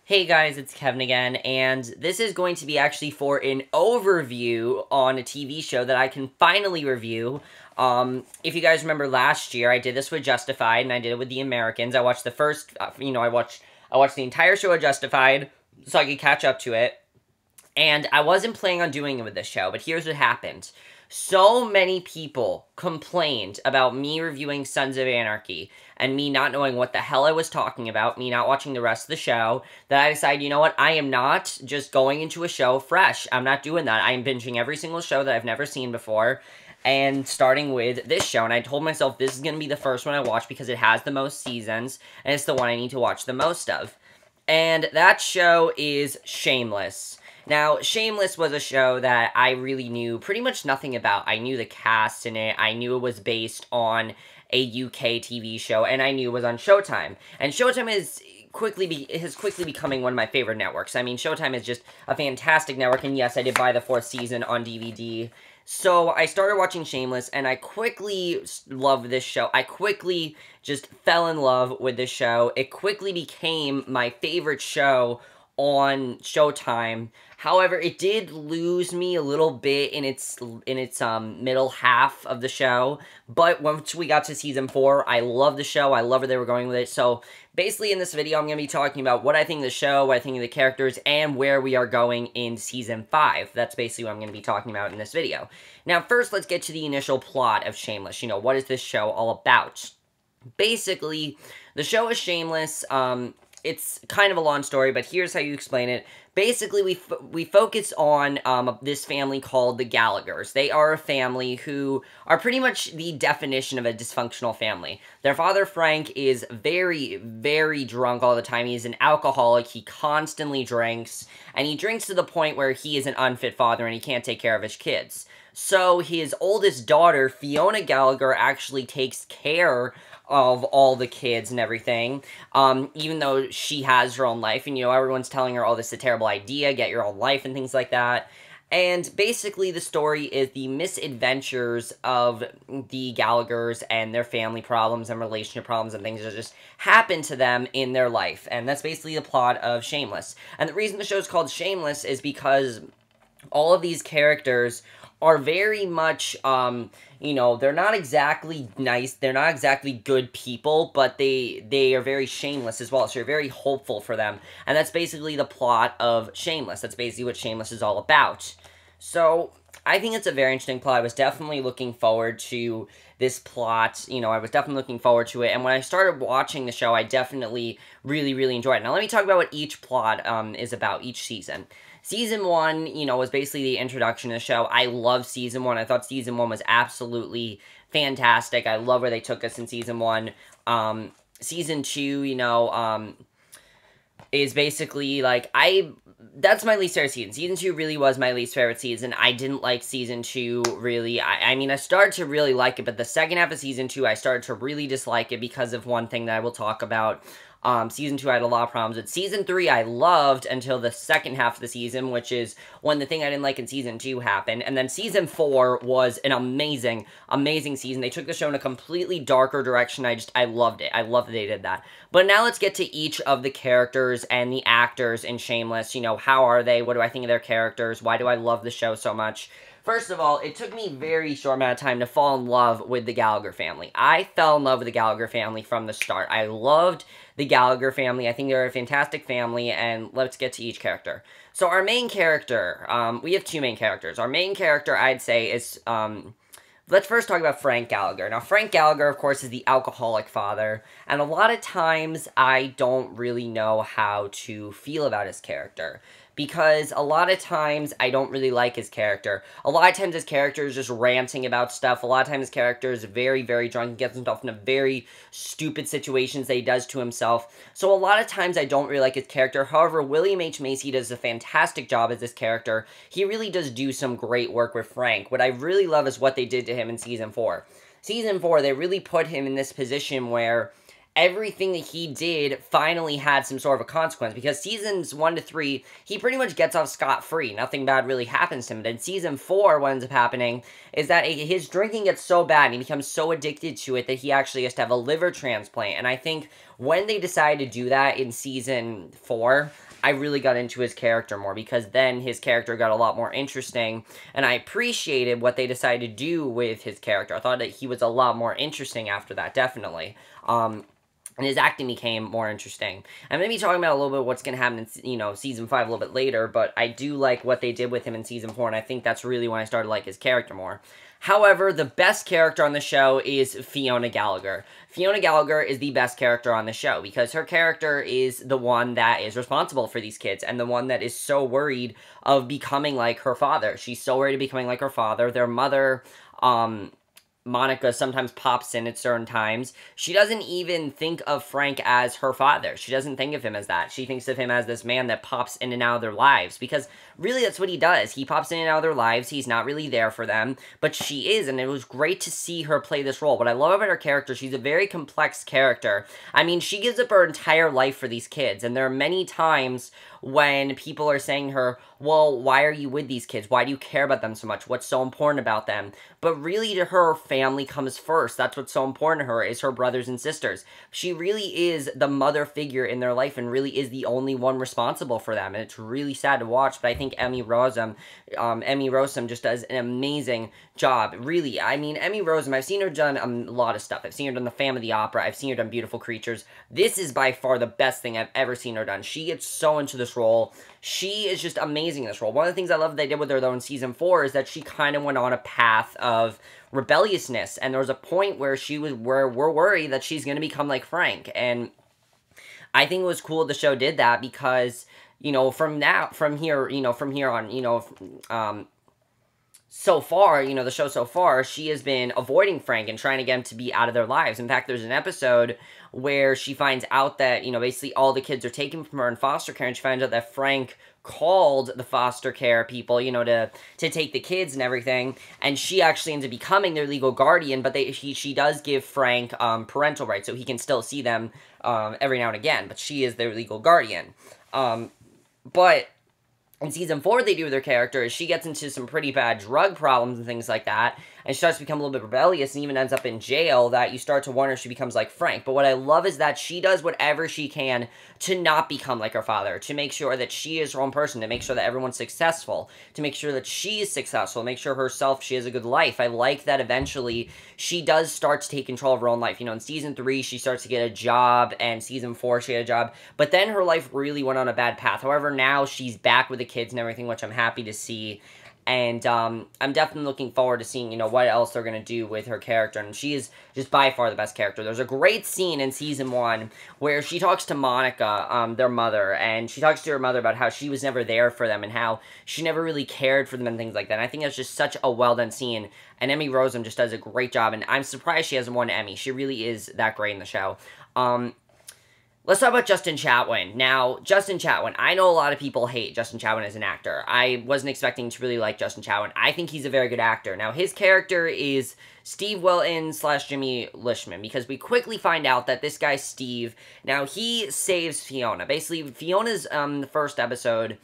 Hey guys, it's Kevin again, and this is going to be actually for an overview on a TV show that I can finally review. If you guys remember last year, I did this with Justified, and I did it with the Americans. I watched the first, I watched the entire show of Justified, so I could catch up to it. And I wasn't planning on doing it with this show, but here's what happened. So many people complained about me reviewing Sons of Anarchy and me not knowing what the hell I was talking about, me not watching the rest of the show, that I decided, you know what, I am not just going into a show fresh. I'm not doing that. I am binging every single show that I've never seen before, and starting with this show. And I told myself this is going to be the first one I watch because it has the most seasons, and it's the one I need to watch the most of. And that show is Shameless. Now, Shameless was a show that I really knew pretty much nothing about. I knew the cast in it, I knew it was based on a UK TV show, and I knew it was on Showtime. And Showtime is quickly becoming one of my favorite networks. I mean, Showtime is just a fantastic network, and yes, I did buy the 4th season on DVD. So I started watching Shameless, and I quickly loved this show. I quickly just fell in love with this show. It quickly became my favorite show on Showtime. However, it did lose me a little bit in its middle half of the show, but once we got to season 4, I love the show. I love where they were going with it. So basically in this video, I'm going to be talking about what I think of the show, what I think of the characters, and where we are going in season 5. That's basically what I'm going to be talking about in this video. Now, first, let's get to the initial plot of Shameless. You know, what is this show all about? Basically, the show is Shameless. It's kind of a long story, but here's how you explain it. Basically, we focus on this family called the Gallaghers. They are a family who are pretty much the definition of a dysfunctional family. Their father, Frank, is very, very drunk all the time. He's an alcoholic. He constantly drinks, and he drinks to the point where he is an unfit father and he can't take care of his kids. So his oldest daughter, Fiona Gallagher, actually takes care of all the kids and everything, even though she has her own life, and, you know, everyone's telling her, oh, this is a terrible idea, get your own life, and things like that. And basically, the story is the misadventures of the Gallaghers and their family problems and relationship problems and things that just happen to them in their life. And that's basically the plot of Shameless. And the reason the show's called Shameless is because all of these characters are very much, you know, they're not exactly nice, they're not exactly good people, but they are very shameless as well, so you're very hopeful for them, and that's basically the plot of Shameless. That's basically what Shameless is all about. So, I think it's a very interesting plot. I was definitely looking forward to this plot, you know, I was definitely looking forward to it, and when I started watching the show, I definitely really, really enjoyed it. Now, let me talk about what each plot is about, each season. Season 1, you know, was basically the introduction to the show. I love Season 1. I thought Season 1 was absolutely fantastic. I love where they took us in Season 1. Season 2, you know, is basically, like, that's my least favorite season. Season 2 really was my least favorite season. I didn't like Season 2, really. I mean, I started to really like it, but the second half of Season 2, I started to really dislike it because of one thing that I will talk about. Season 2, I had a lot of problems with. Season 3, I loved until the second half of the season, which is when the thing I didn't like in Season 2 happened. And then Season 4 was an amazing, amazing season. They took the show in a completely darker direction. I loved it. I loved that they did that. But now let's get to each of the characters and the actors in Shameless. You know, how are they? What do I think of their characters? Why do I love the show so much? First of all, it took me a very short amount of time to fall in love with the Gallagher family. I fell in love with the Gallagher family from the start. I loved the Gallagher family. I think they're a fantastic family, and let's get to each character. So our main character, we have 2 main characters. Our main character, I'd say, is, let's first talk about Frank Gallagher. Now, Frank Gallagher, of course, is the alcoholic father, and a lot of times I don't really know how to feel about his character, because a lot of times I don't really like his character. A lot of times his character is just ranting about stuff. A lot of times his character is very, very drunk and gets himself into very stupid situations that he does to himself. So a lot of times I don't really like his character. However, William H. Macy does a fantastic job as this character. He really does do some great work with Frank. What I really love is what they did to him in Season 4. Season 4, they really put him in this position where everything that he did finally had some sort of a consequence, because seasons 1 to 3, he pretty much gets off scot-free. Nothing bad really happens to him. But in season 4, what ends up happening is that his drinking gets so bad and he becomes so addicted to it that he actually has to have a liver transplant. And I think when they decided to do that in season 4, I really got into his character more, because then his character got a lot more interesting, and I appreciated what they decided to do with his character. I thought that he was a lot more interesting after that, definitely. And his acting became more interesting. I'm going to be talking about a little bit what's going to happen in, season 5 a little bit later, but I do like what they did with him in season 4, and I think that's really when I started to like his character more. However, the best character on the show is Fiona Gallagher. Fiona Gallagher is the best character on the show, because her character is the one that is responsible for these kids, and the one that is so worried of becoming like her father. She's so worried of becoming like her father. Their mother, Monica, sometimes pops in at certain times. She doesn't even think of Frank as her father. She doesn't think of him as that. She thinks of him as this man that pops in and out of their lives, because really that's what he does. He pops in and out of their lives. He's not really there for them, but she is, and it was great to see her play this role. What I love about her character, she's a very complex character. I mean, she gives up her entire life for these kids, and there are many times when people are saying to her, well, why are you with these kids? Why do you care about them so much? What's so important about them? But really, to her, family comes first. That's what's so important to her, is her brothers and sisters. She really is the mother figure in their life, and really is the only one responsible for them. And it's really sad to watch, but I think Emmy Rossum just does an amazing job. Really, I mean, Emmy Rossum, I've seen her done a lot of stuff. I've seen her done The Phantom of the Opera. I've seen her done Beautiful Creatures. This is by far the best thing I've ever seen her done. She gets so into this role. She is just amazing in this role. One of the things I love that they did with her, though, in season 4 is that she kind of went on a path of rebelliousness, and there was a point where we're worried that she's going to become like Frank, and I think it was cool the show did that, because, from here on, so far, the show so far, she has been avoiding Frank and trying to get him to be out of their lives. In fact, there's an episode where she finds out that, basically all the kids are taken from her in foster care, and she finds out that Frank called the foster care people, to take the kids and everything, and she actually ends up becoming their legal guardian, but she does give Frank parental rights, so he can still see them every now and again, but she is their legal guardian. But in season 4, they do with her character is she gets into some pretty bad drug problems and things like that, and she starts to become a little bit rebellious and even ends up in jail, that you start to wonder if she becomes like Frank. But what I love is that she does whatever she can to not become like her father, to make sure that she is her own person, to make sure that everyone's successful, to make sure that she is successful, to make sure herself she has a good life. I like that eventually she does start to take control of her own life. In season 3, she starts to get a job, and season 4, she had a job, but then her life really went on a bad path. However, now she's back with the kids and everything, which I'm happy to see. And I'm definitely looking forward to seeing, what else they're going to do with her character. And she is just by far the best character. There's a great scene in season 1 where she talks to Monica, their mother, and she talks to her mother about how she was never there for them and how she never really cared for them and things like that. And I think that's just such a well-done scene. And Emmy Rossum just does a great job. And I'm surprised she hasn't won an Emmy. She really is that great in the show. Let's talk about Justin Chatwin. Now, Justin Chatwin, I know a lot of people hate Justin Chatwin as an actor. I wasn't expecting to really like Justin Chatwin. I think he's a very good actor. Now, his character is Steve Wilton / Jimmy Lishman, because we quickly find out that this guy, Steve, now he saves Fiona. Basically, Fiona's, the first episode,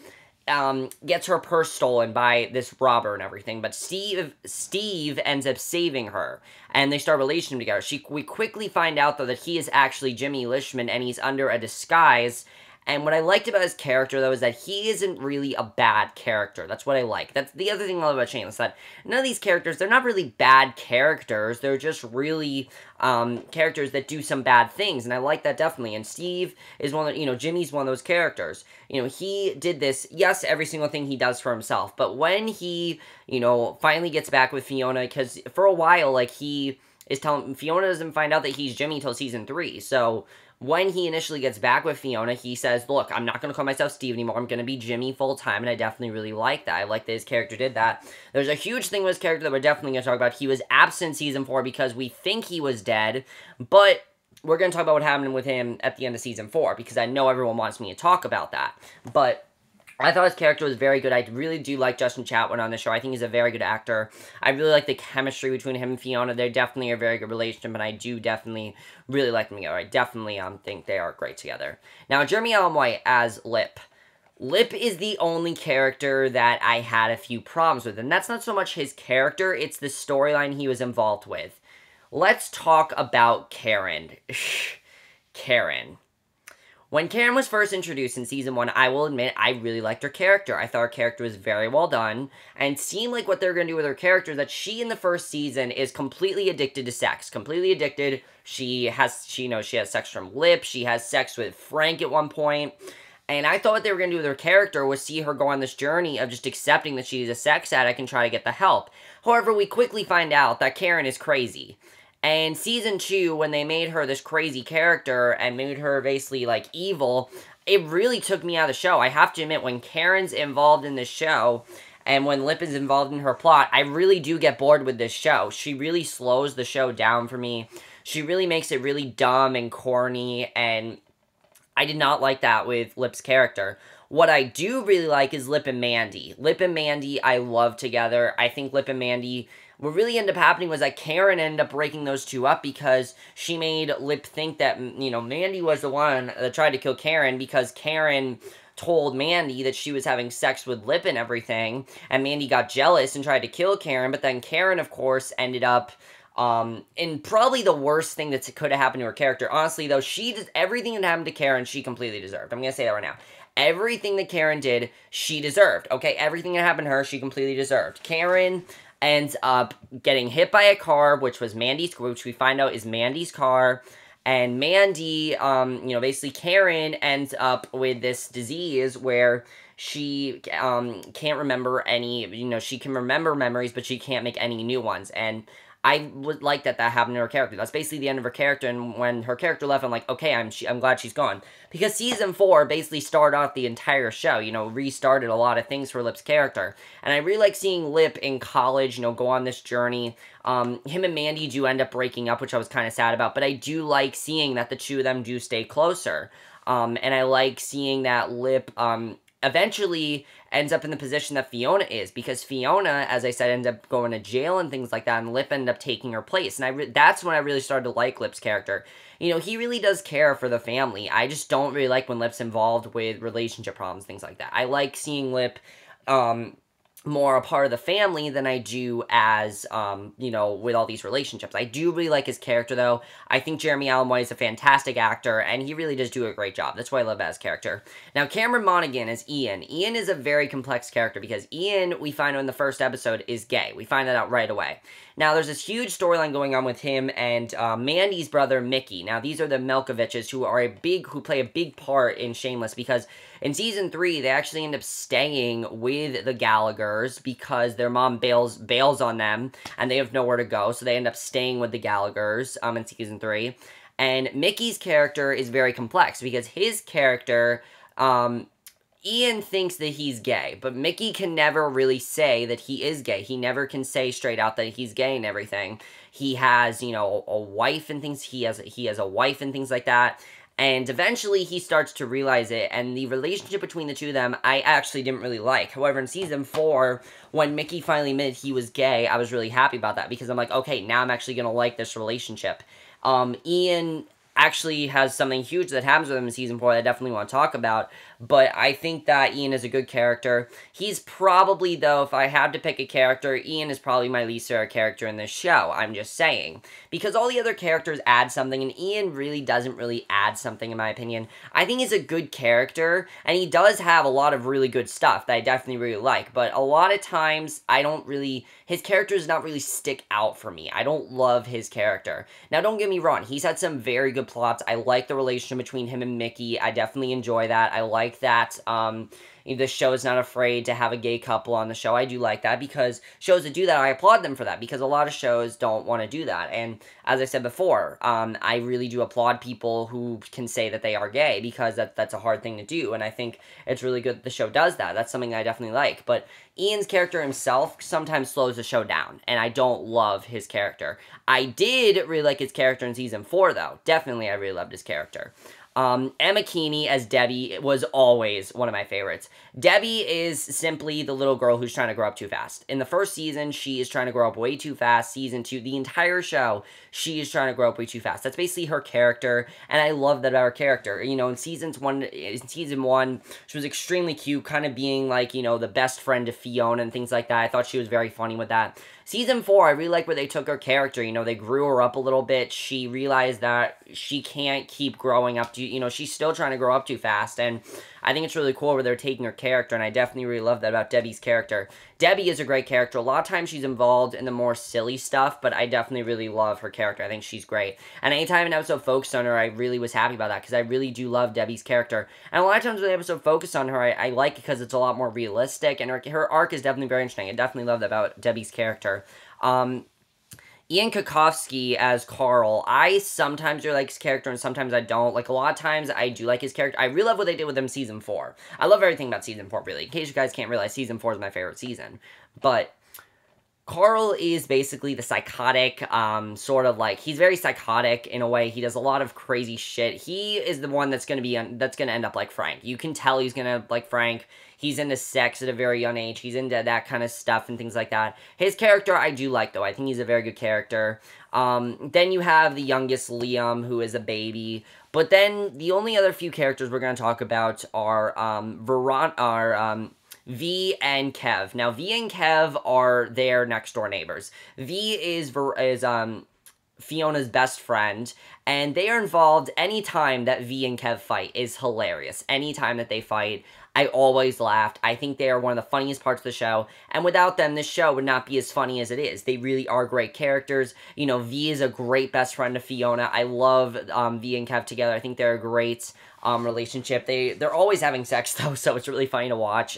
gets her purse stolen by this robber and everything, but Steve ends up saving her, and they start a relationship together. We quickly find out, though, that he is actually Jimmy Lishman, and he's under a disguise. And what I liked about his character, though, is that he isn't really a bad character. That's what I like. That's the other thing I love about Shameless, that none of these characters, they're not really bad characters. They're just really characters that do some bad things, and I like that definitely. And Steve is one of, Jimmy's one of those characters. He did this, yes, every single thing he does for himself, but when he, finally gets back with Fiona, because for a while, he is telling, Fiona doesn't find out that he's Jimmy till season 3, so when he initially gets back with Fiona, he says, look, I'm not going to call myself Steve anymore. I'm going to be Jimmy full-time, and I definitely really like that. I like that his character did that. There's a huge thing with his character that we're definitely going to talk about. He was absent season 4 because we think he was dead, but we're going to talk about what happened with him at the end of season 4, because I know everyone wants me to talk about that. But I thought his character was very good. I really do like Justin Chatwin on the show. I think he's a very good actor. I really like the chemistry between him and Fiona. They're definitely a very good relationship, and I do definitely really like them together. I definitely think they are great together. Now, Jeremy Allen White as Lip. Lip is the only character that I had a few problems with, and that's not so much his character, it's the storyline he was involved with. Let's talk about Karen. Karen. When Karen was first introduced in Season 1, I will admit, I really liked her character. I thought her character was very well done, and it seemed like what they're going to do with her character, that she in the first season is completely addicted to sex. Completely addicted. She has sex from Lip, she has sex with Frank at one point, and I thought what they were going to do with her character was see her go on this journey of just accepting that she's a sex addict and try to get the help. However, we quickly find out that Karen is crazy. And Season 2, when they made her this crazy character and made her basically, like, evil, it really took me out of the show. I have to admit, when Karen's involved in this show, and when Lip is involved in her plot, I really do get bored with this show. She really slows the show down for me. She really makes it really dumb and corny, and I did not like that with Lip's character. What I do really like is Lip and Mandy. Lip and Mandy, I love together. I think Lip and Mandy... What really ended up happening was that Karen ended up breaking those two up because she made Lip think that, Mandy was the one that tried to kill Karen because Karen told Mandy that she was having sex with Lip and everything, and Mandy got jealous and tried to kill Karen, but then Karen, of course, ended up in probably the worst thing that could have happened to her character. Honestly, though, everything that happened to Karen, she completely deserved. I'm going to say that right now. Everything that Karen did, she deserved. Okay, everything that happened to her, she completely deserved. Karen ends up getting hit by a car, which we find out is Mandy's car, and Mandy, basically Karen ends up with this disease where she can't remember any, she can remember memories, but she can't make any new ones, and I would like that happened to her character. That's basically the end of her character, and when her character left, I'm like, okay, I'm glad she's gone. Because Season 4 basically started off the entire show, restarted a lot of things for Lip's character. And I really like seeing Lip in college, go on this journey. Him and Mandy do end up breaking up, which I was kind of sad about, but I do like seeing that the two of them do stay closer. And I like seeing that Lip, eventually ends up in the position that Fiona is, because Fiona, as I said, ends up going to jail and things like that, and Lip ended up taking her place, and that's when I really started to like Lip's character. He really does care for the family. I just don't really like when Lip's involved with relationship problems, things like that. I like seeing Lip, more a part of the family than I do as, with all these relationships. I do really like his character, though. I think Jeremy Allen White is a fantastic actor, and he really does do a great job. That's why I love his character. Now, Cameron Monaghan is Ian. Ian is a very complex character, because Ian, we find out in the first episode, is gay. We find that out right away. Now, there's this huge storyline going on with him and Mandy's brother, Mickey. Now, these are the Malkoviches who play a big part in Shameless, because in Season 3, they actually end up staying with the Gallaghers because their mom bails on them, and they have nowhere to go, so they end up staying with the Gallaghers in Season 3. And Mickey's character is very complex, because his character, Ian thinks that he's gay, but Mickey can never really say that he is gay. He never can say straight out that he's gay and everything. He has, a wife and things. He has a wife and things like that. And eventually he starts to realize it, and the relationship between the two of them, I actually didn't really like. However, in Season 4, when Mickey finally admitted he was gay, I was really happy about that, because I'm like, okay, now I'm actually going to like this relationship. Ian actually has something huge that happens with him in Season 4 that I definitely want to talk about, but I think that Ian is a good character. He's probably, though, if I had to pick a character, Ian is probably my least favorite character in this show, I'm just saying. Because all the other characters add something, and Ian really doesn't really add something, in my opinion. I think he's a good character, and he does have a lot of really good stuff that I definitely really like, but a lot of times, his character does not really stick out for me. I don't love his character. Now, don't get me wrong, he's had some very good plots. I like the relationship between him and Mickey. I definitely enjoy that. I like that the show is not afraid to have a gay couple on the show. I do like that, because shows that do that, I applaud them for that, because a lot of shows don't want to do that. And as I said before, I really do applaud people who can say that they are gay, because that's a hard thing to do, and I think it's really good that the show does that. That's something I definitely like. But Ian's character himself sometimes slows the show down, and I don't love his character. I did really like his character in Season 4, though. Definitely, I really loved his character. Emma Kenney as Debbie was always one of my favorites. Debbie is simply the little girl who's trying to grow up too fast. In the first season, she is trying to grow up way too fast. Season 2, the entire show, she is trying to grow up way too fast. That's basically her character, and I love that about her character. You know, in season 1, she was extremely cute, kind of being like, you know, the best friend to Fiona and things like that. I thought she was very funny with that. Season 4, I really like where they took her character. You know, they grew her up a little bit. She realized that she can't keep growing up to, you know, she's still trying to grow up too fast. And I think it's really cool where they're taking her character, and I definitely really love that about Debbie's character. Debbie is a great character. A lot of times she's involved in the more silly stuff, but I definitely really love her character. I think she's great. And anytime an episode focused on her, I really was happy about that, because I really do love Debbie's character. And a lot of times when the episode focused on her, I like it because it's a lot more realistic, and her arc is definitely very interesting. I definitely love that about Debbie's character. Ian Cutkosky as Carl, I sometimes really like his character and sometimes I don't. Like, a lot of times I do like his character. I really love what they did with him season 4. I love everything about season 4, really. In case you guys can't realize, season 4 is my favorite season. But Carl is basically the psychotic, sort of like, he's very psychotic in a way. He does a lot of crazy shit. He is the one that's going to end up like Frank. You can tell he's going to like Frank. He's into sex at a very young age. He's into that kind of stuff and things like that. His character I do like, though. I think he's a very good character. Then you have the youngest, Liam, who is a baby. But then the only other few characters we're going to talk about are V and Kev. Now, V and Kev are their next-door neighbors. V is Fiona's best friend, and they are involved anytime that V and Kev fight is hilarious. Anytime that they fight, I always laughed. I think they are one of the funniest parts of the show, and without them, this show would not be as funny as it is. They really are great characters. You know, V is a great best friend to Fiona. I love V and Kev together. I think they're a great relationship. They're always having sex, though, so it's really funny to watch.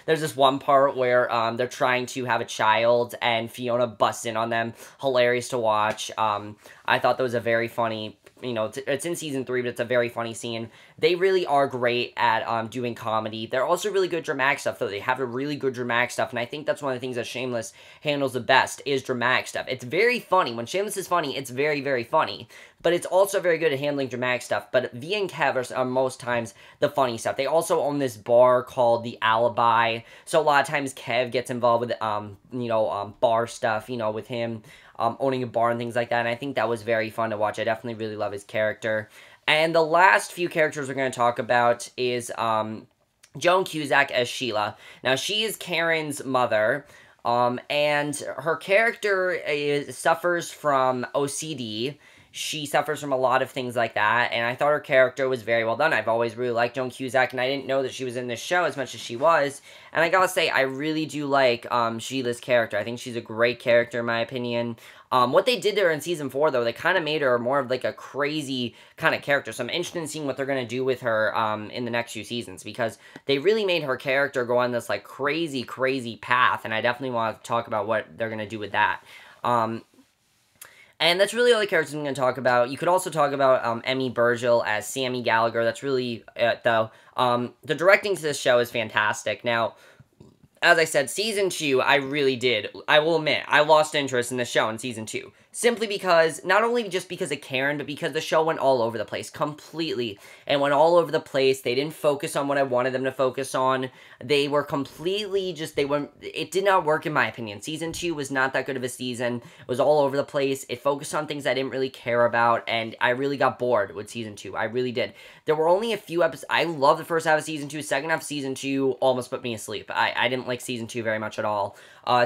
There's this one part where they're trying to have a child, and Fiona busts in on them. Hilarious to watch. I thought that was a very funny, you know, it's in season 3, but it's a very funny scene. They really are great at doing comedy. They're also really good dramatic stuff, though. They have a really good dramatic stuff, and I think that's one of the things that Shameless handles the best, is dramatic stuff. It's very funny. When Shameless is funny, it's very, very funny. But it's also very good at handling dramatic stuff. But V and Kev are most times the funny stuff. They also own this bar called The Alibi. So a lot of times Kev gets involved with, bar stuff, you know, with him owning a bar and things like that. And I think that was very fun to watch. I definitely really love his character. And the last few characters we're going to talk about is Joan Cusack as Sheila. Now, she is Karen's mother. And her character suffers from OCD. She suffers from a lot of things like that, and I thought her character was very well done. I've always really liked Joan Cusack, and I didn't know that she was in this show as much as she was, and I gotta say, I really do like Sheila's character. I think she's a great character, in my opinion. What they did to her in season 4, though, they kind of made her more of like a crazy kind of character, so I'm interested in seeing what they're going to do with her in the next few seasons, because they really made her character go on this like crazy, crazy path, and I definitely want to talk about what they're going to do with that. And that's really all the characters I'm going to talk about. You could also talk about Emmy Burgell as Sammy Gallagher. That's really it, though. The directing to this show is fantastic. Now, as I said, season 2, I really did. I will admit, I lost interest in the show in season 2. Simply because, not only just because of Karen, but because the show went all over the place. Completely. And went all over the place. They didn't focus on what I wanted them to focus on. They were completely just, it did not work in my opinion. Season 2 was not that good of a season. It was all over the place. It focused on things I didn't really care about. And I really got bored with season 2. I really did. There were only a few episodes. I love the first half of season 2. Second half of season 2 almost put me asleep. I didn't like season 2 very much at all.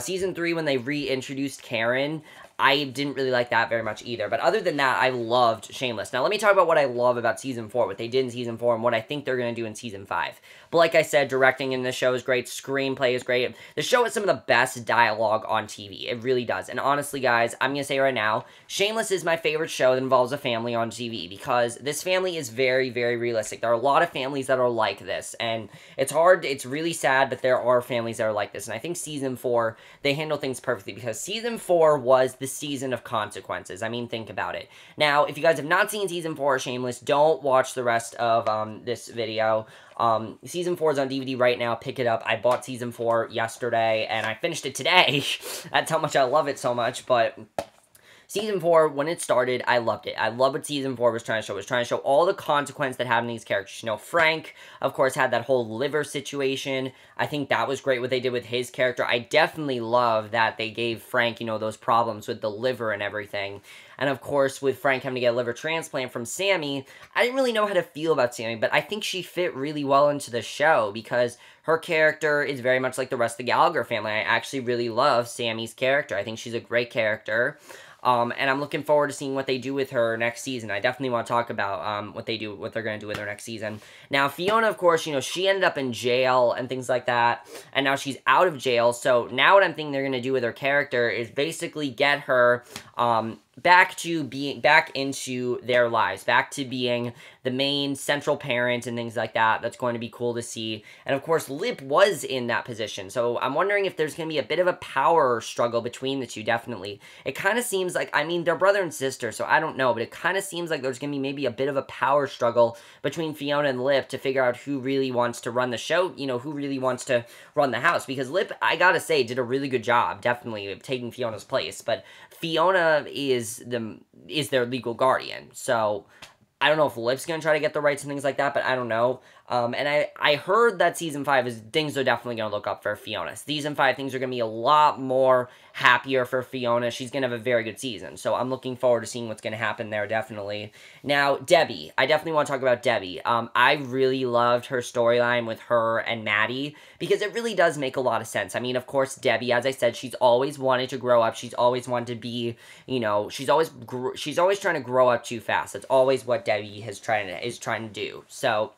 Season 3, when they reintroduced Karen, I didn't really like that very much either. But other than that, I loved Shameless. Now, let me talk about what I love about Season 4, what they did in Season 4, and what I think they're going to do in Season 5. But like I said, directing in this show is great. Screenplay is great. The show has some of the best dialogue on TV. It really does. And honestly, guys, I'm going to say right now, Shameless is my favorite show that involves a family on TV, because this family is very, very realistic. There are a lot of families that are like this, and it's hard, it's really sad, but there are families that are like this. And I think Season 4, they handle things perfectly, because Season 4 was the season of consequences. I mean, think about it. Now, if you guys have not seen Season 4 of Shameless, don't watch the rest of this video. Season 4 is on DVD right now. Pick it up. I bought Season 4 yesterday, and I finished it today. That's how much I love it so much, but Season 4, when it started, I loved it. I love what Season 4 was trying to show. It was trying to show all the consequence that happened to these characters. You know, Frank, of course, had that whole liver situation. I think that was great what they did with his character. I definitely love that they gave Frank, you know, those problems with the liver and everything. And of course, with Frank having to get a liver transplant from Sammy, I didn't really know how to feel about Sammy, but I think she fit really well into the show because her character is very much like the rest of the Gallagher family. I actually really love Sammy's character. I think she's a great character. And I'm looking forward to seeing what they do with her next season. I definitely want to talk about what they're going to do with her next season. Now, Fiona, of course, you know, she ended up in jail and things like that, and now she's out of jail. So now what I'm thinking they're going to do with her character is basically get her back into their lives, back to being the main central parent and things like that. That's going to be cool to see. And of course, Lip was in that position, so I'm wondering if there's going to be a bit of a power struggle between the two. Definitely, it kind of seems like, I mean, they're brother and sister, so I don't know, but it kind of seems like there's going to be maybe a bit of a power struggle between Fiona and Lip to figure out who really wants to run the show, you know, who really wants to run the house, because Lip, I gotta say, did a really good job, definitely, of taking Fiona's place, but Fiona is their legal guardian, so I don't know if Lip's gonna try to get the rights and things like that, but I don't know. And I heard that Season 5 things are definitely gonna look up for Fiona. Season 5, things are gonna be a lot more happier for Fiona. She's gonna have a very good season, so I'm looking forward to seeing what's gonna happen there, definitely. Now, Debbie. I definitely want to talk about Debbie. I really loved her storyline with her and Maddie, because it really does make a lot of sense. I mean, of course, Debbie, as I said, she's always wanted to grow up. She's always wanted to be, you know, she's always trying to grow up too fast. That's always what Debbie is trying to do. So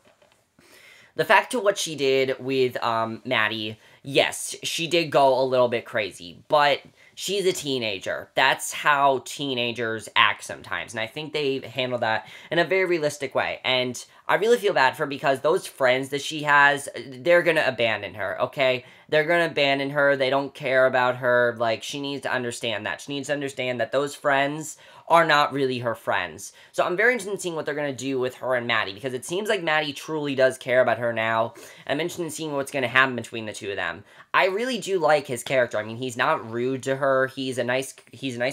the fact to what she did with Maddie, yes, she did go a little bit crazy, but she's a teenager. That's how teenagers act sometimes, and I think they handle that in a very realistic way, and I really feel bad for her because those friends that she has, they're gonna abandon her, okay? They're gonna abandon her. They don't care about her. Like, she needs to understand that. She needs to understand that those friends are not really her friends. So I'm very interested in seeing what they're going to do with her and Maddie, because it seems like Maddie truly does care about her now. I'm interested in seeing what's going to happen between the two of them. I really do like his character. I mean, he's not rude to her. He's a nice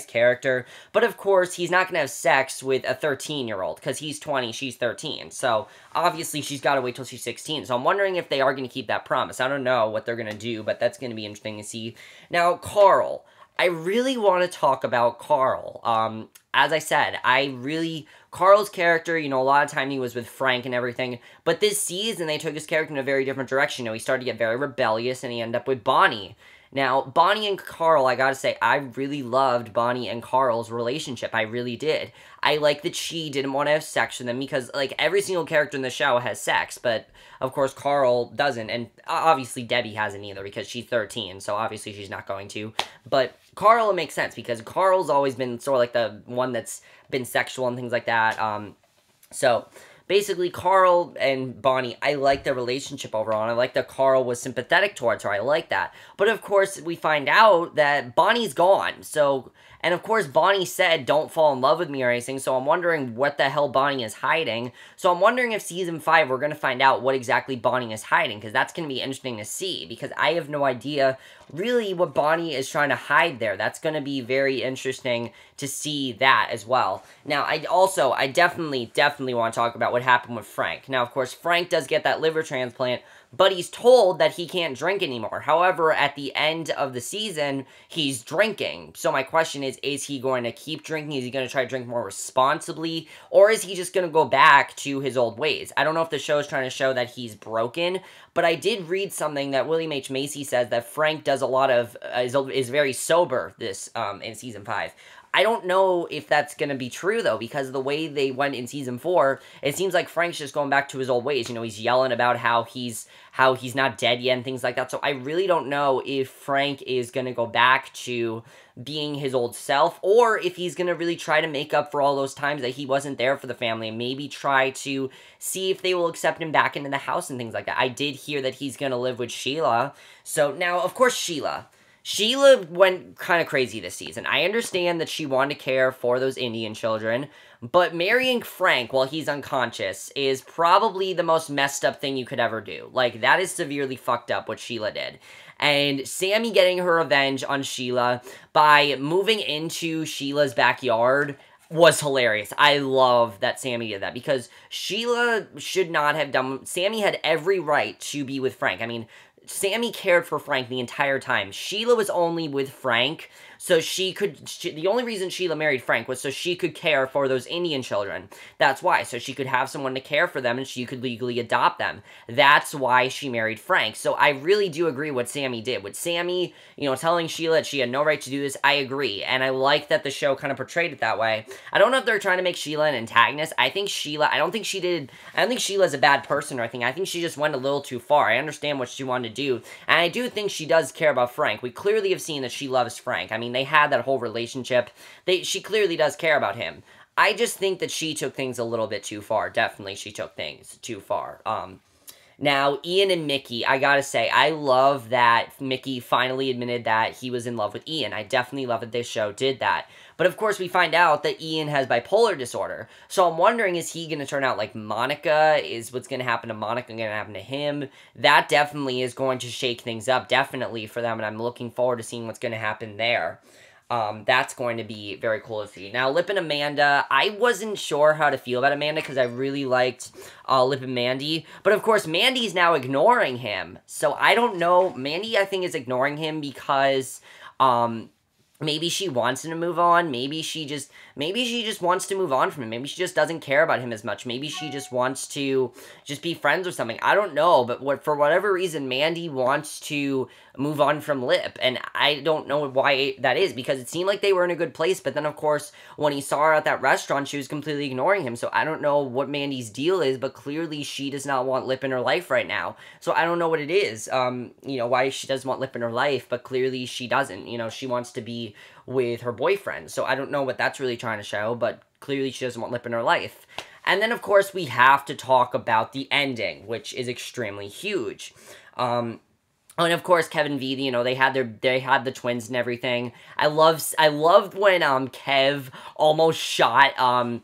character. But of course, he's not going to have sex with a 13-year-old, because he's 20, she's 13. So obviously, she's got to wait till she's 16. So I'm wondering if they are going to keep that promise. I don't know what they're going to do, but that's going to be interesting to see. Now, Carl. I really want to talk about Carl. As I said, Carl's character, you know, a lot of time he was with Frank and everything, but this season they took his character in a very different direction. You know, he started to get very rebellious, and he ended up with Bonnie. Now, Bonnie and Carl, I gotta say, I really loved Bonnie and Carl's relationship. I really did. I like that she didn't want to have sex with him, because, like, every single character in the show has sex, but, of course, Carl doesn't, and obviously Debbie hasn't either, because she's 13, so obviously she's not going to, but Carl, it makes sense, because Carl's always been sort of like the one that's been sexual and things like that, so basically, Carl and Bonnie, I like their relationship overall, and I like that Carl was sympathetic towards her. I like that. But, of course, we find out that Bonnie's gone. So, and, of course, Bonnie said, don't fall in love with me or anything, so I'm wondering what the hell Bonnie is hiding. So I'm wondering if Season 5, we're going to find out what exactly Bonnie is hiding, because that's going to be interesting to see, because I have no idea really what Bonnie is trying to hide there. That's going to be very interesting to see that as well. Now, I definitely want to talk about what happened with Frank. Now, of course, Frank does get that liver transplant, but he's told that he can't drink anymore. However, at the end of the season, he's drinking. So my question is he going to keep drinking? Is he going to try to drink more responsibly? Or is he just going to go back to his old ways? I don't know if the show is trying to show that he's broken, but I did read something that William H. Macy says that Frank does a lot of, is very sober in Season 5. I don't know if that's going to be true, though, because of the way they went in Season 4, it seems like Frank's just going back to his old ways. You know, he's yelling about how he's not dead yet and things like that. So I really don't know if Frank is going to go back to being his old self, or if he's going to really try to make up for all those times that he wasn't there for the family, and maybe try to see if they will accept him back into the house and things like that. I did hear that he's going to live with Sheila. So now, of course, Sheila. Sheila went kind of crazy this season. I understand that she wanted to care for those Indian children, but marrying Frank while he's unconscious is probably the most messed up thing you could ever do. Like, that is severely fucked up what Sheila did. And Sammy getting her revenge on Sheila by moving into Sheila's backyard was hilarious. I love that Sammy did that, because Sheila should not have done... Sammy had every right to be with Frank. I mean, Sammy cared for Frank the entire time. Sheila was only with Frank so the only reason Sheila married Frank was so she could care for those Indian children. That's why. So she could have someone to care for them and she could legally adopt them. That's why she married Frank. So I really do agree what Sammy did. With Sammy, telling Sheila that she had no right to do this, I agree. And I like that the show kind of portrayed it that way. I don't know if they're trying to make Sheila an antagonist. I don't think Sheila's a bad person or anything. I think she just went a little too far. I understand what she wanted to do. And I do think she does care about Frank. We clearly have seen that she loves Frank. I mean, they had that whole relationship. She clearly does care about him. I just think that she took things a little bit too far. Definitely, she took things too far. Now, Ian and Mickey, I gotta say, I love that Mickey finally admitted that he was in love with Ian. I definitely love that this show did that. But of course, we find out that Ian has bipolar disorder. So I'm wondering, is he going to turn out like Monica? Is what's going to happen to Monica going to happen to him? That definitely is going to shake things up, definitely, for them. And I'm looking forward to seeing what's going to happen there. That's going to be very cool to see. Now, Lip and Amanda, I wasn't sure how to feel about Amanda because I really liked Lip and Mandy. But of course, Mandy's now ignoring him. So I don't know. Mandy, I think, is ignoring him because... maybe she wants him to move on. Maybe she just wants to move on from him. Maybe she just doesn't care about him as much. Maybe she just wants to just be friends or something. I don't know, but for whatever reason, Mandy wants to move on from Lip, and I don't know why that is, because it seemed like they were in a good place, but then, of course, when he saw her at that restaurant, she was completely ignoring him, so I don't know what Mandy's deal is, but clearly she does not want Lip in her life right now, so I don't know what it is, why she doesn't want Lip in her life, but clearly she doesn't, she wants to be with her boyfriend, so I don't know what that's really trying to show, but clearly she doesn't want Lip in her life. And then, of course, we have to talk about the ending, which is extremely huge. And of course, Kevin V, they had the twins and everything. I loved when Kev almost shot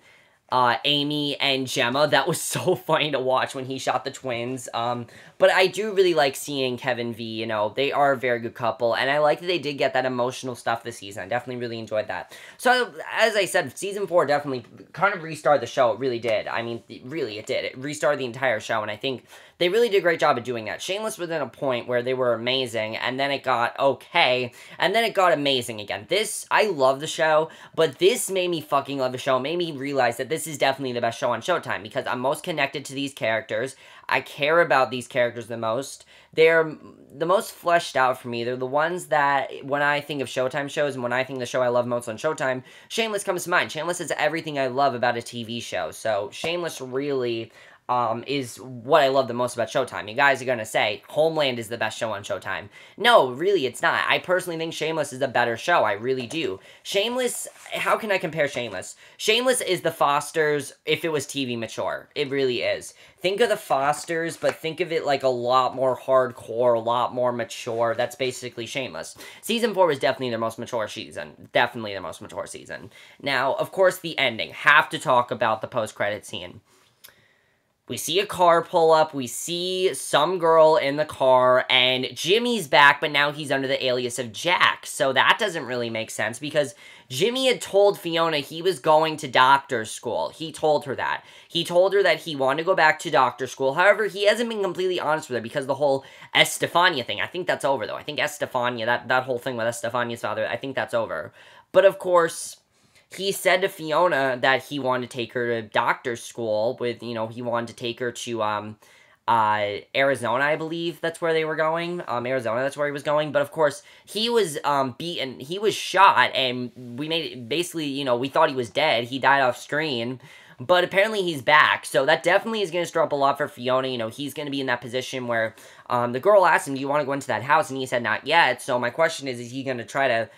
Amy and Gemma. That was so funny to watch when he shot the twins. But I do really like seeing Kevin V, they are a very good couple, and I like that they did get that emotional stuff this season. I definitely really enjoyed that. So, as I said, Season 4 definitely kind of restarted the show. It really did. I mean, really, it did. It restarted the entire show, and I think they really did a great job of doing that. Shameless was at a point where they were amazing, and then it got okay, and then it got amazing again. I love the show, but this made me fucking love the show. It made me realize that this is definitely the best show on Showtime, because I'm most connected to these characters. I care about these characters the most. They're the most fleshed out for me. They're the ones that, when I think of Showtime shows, and when I think the show I love most on Showtime, Shameless comes to mind. Shameless is everything I love about a TV show, so Shameless really... is what I love the most about Showtime. You guys are gonna say, Homeland is the best show on Showtime. No, really, it's not. I personally think Shameless is a better show. I really do. Shameless, how can I compare Shameless? Shameless is the Fosters if it was TV mature. It really is. Think of the Fosters, but think of it like a lot more hardcore, a lot more mature. That's basically Shameless. Season 4 was definitely their most mature season. Definitely the most mature season. Now, of course, the ending. Have to talk about the post-credit scene. We see a car pull up, we see some girl in the car, and Jimmy's back, but now he's under the alias of Jack. So that doesn't really make sense, because Jimmy had told Fiona he was going to doctor's school. He told her that. He told her that he wanted to go back to doctor's school. However, he hasn't been completely honest with her, because the whole Estefania thing, I think that's over, though. I think Estefania, that whole thing with Estefania's father, I think that's over. But of course... he said to Fiona that he wanted to take her to doctor's school with, he wanted to take her to, Arizona, I believe that's where they were going. Arizona, that's where he was going. But, of course, he was, beaten. He was shot, and we made it, basically, we thought he was dead. He died off screen. But apparently he's back. So that definitely is going to stir up a lot for Fiona. He's going to be in that position where, the girl asked him, do you want to go into that house? And he said, not yet. So my question is he going to try to,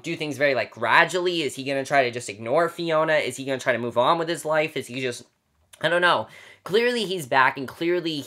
do things very, gradually? Is he going to try to just ignore Fiona? Is he going to try to move on with his life? Is he just... I don't know. clearly he's back, and clearly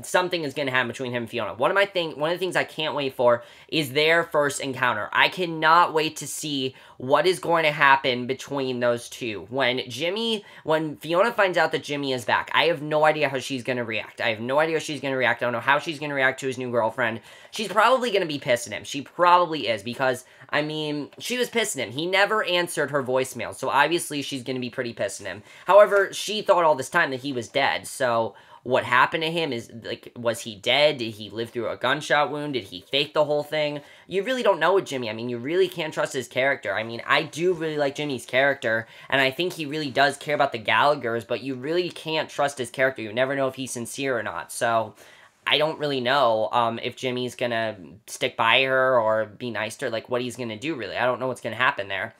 something is going to happen between him and Fiona. One of the things I can't wait for is their first encounter. I cannot wait to see what is going to happen between those two. When Fiona finds out that Jimmy is back, I have no idea how she's going to react. I have no idea how she's going to react. I don't know how she's going to react to his new girlfriend. She's probably going to be pissed at him. She probably is, because, I mean, she was pissed at him. He never answered her voicemail, so obviously she's going to be pretty pissed at him. However, she thought all this time that he was dead, so what happened to him is, like, was he dead? Did he live through a gunshot wound? Did he fake the whole thing? You really don't know with Jimmy. I mean, you really can't trust his character. I mean, I do really like Jimmy's character, and I think he really does care about the Gallaghers, but you really can't trust his character. You never know if he's sincere or not, so I don't really know if Jimmy's gonna stick by her or be nice to her, like, what he's gonna do, really. I don't know what's gonna happen there.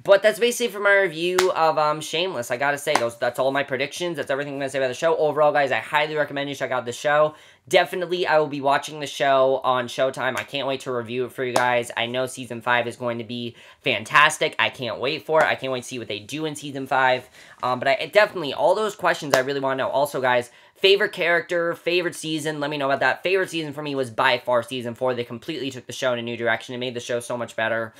But that's basically for my review of Shameless. I gotta say, that's all my predictions. That's everything I'm gonna say about the show. Overall, guys, I highly recommend you check out the show. Definitely, I will be watching the show on Showtime. I can't wait to review it for you guys. I know Season 5 is going to be fantastic. I can't wait for it. I can't wait to see what they do in Season 5. But definitely, all those questions I really want to know. Also, guys, favorite character, favorite season, let me know about that. Favorite season for me was by far Season 4. They completely took the show in a new direction. It made the show so much better.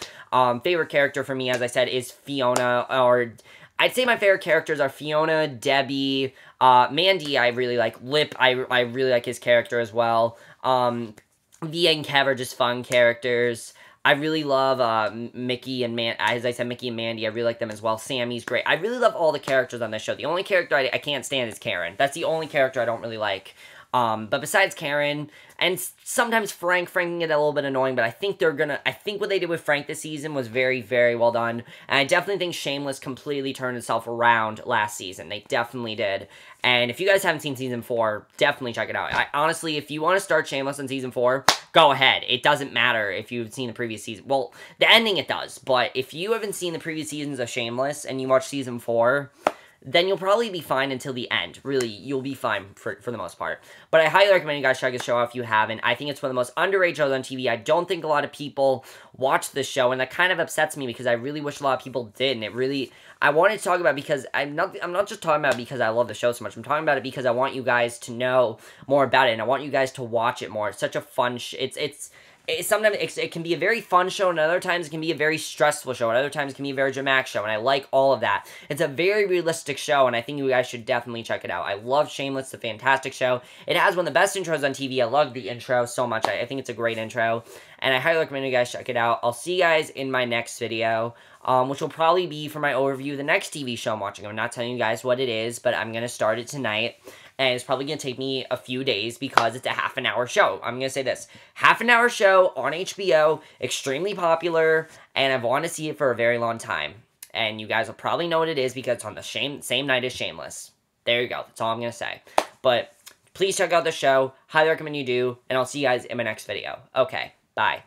Favorite character for me, as I said, is Fiona, or I'd say my favorite characters are Fiona, Debbie, Mandy, I really like. Lip, I really like his character as well. Via and Kev are just fun characters. I really love Mickey and as I said, Mickey and Mandy. I really like them as well. Sammy's great. I really love all the characters on this show. The only character I can't stand is Karen. That's the only character I don't really like. But besides Karen, and sometimes Frank can get a little bit annoying, but I think what they did with Frank this season was very, very well done. And I definitely think Shameless completely turned itself around last season. They definitely did. And if you guys haven't seen Season 4, definitely check it out. Honestly, if you want to start Shameless in Season 4, go ahead. It doesn't matter if you've seen the previous season. Well, the ending it does, but if you haven't seen the previous seasons of Shameless and you watch Season 4, then you'll probably be fine until the end. Really, you'll be fine for the most part. But I highly recommend you guys check this show out if you haven't. I think it's one of the most underrated shows on TV. I don't think a lot of people watch this show, and that kind of upsets me because I really wish a lot of people did. And it really, I wanted to talk about it because I'm not just talking about it because I love the show so much. I'm talking about it because I want you guys to know more about it, and I want you guys to watch it more. It's such a fun sometimes it can be a very fun show, and other times it can be a very stressful show, and other times it can be a very dramatic show, and I like all of that. It's a very realistic show, and I think you guys should definitely check it out. I love Shameless. It's a fantastic show. It has one of the best intros on TV. I love the intro so much. I think it's a great intro, and I highly recommend you guys check it out. I'll see you guys in my next video, which will probably be for my overview of the next TV show I'm watching. I'm not telling you guys what it is, but I'm going to start it tonight. And it's probably going to take me a few days because it's a half-an-hour show. I'm going to say this. Half-an-hour show on HBO, extremely popular, and I've wanted to see it for a very long time. And you guys will probably know what it is because it's on the same night as Shameless. There you go. That's all I'm going to say. But please check out the show. Highly recommend you do. And I'll see you guys in my next video. Okay. Bye.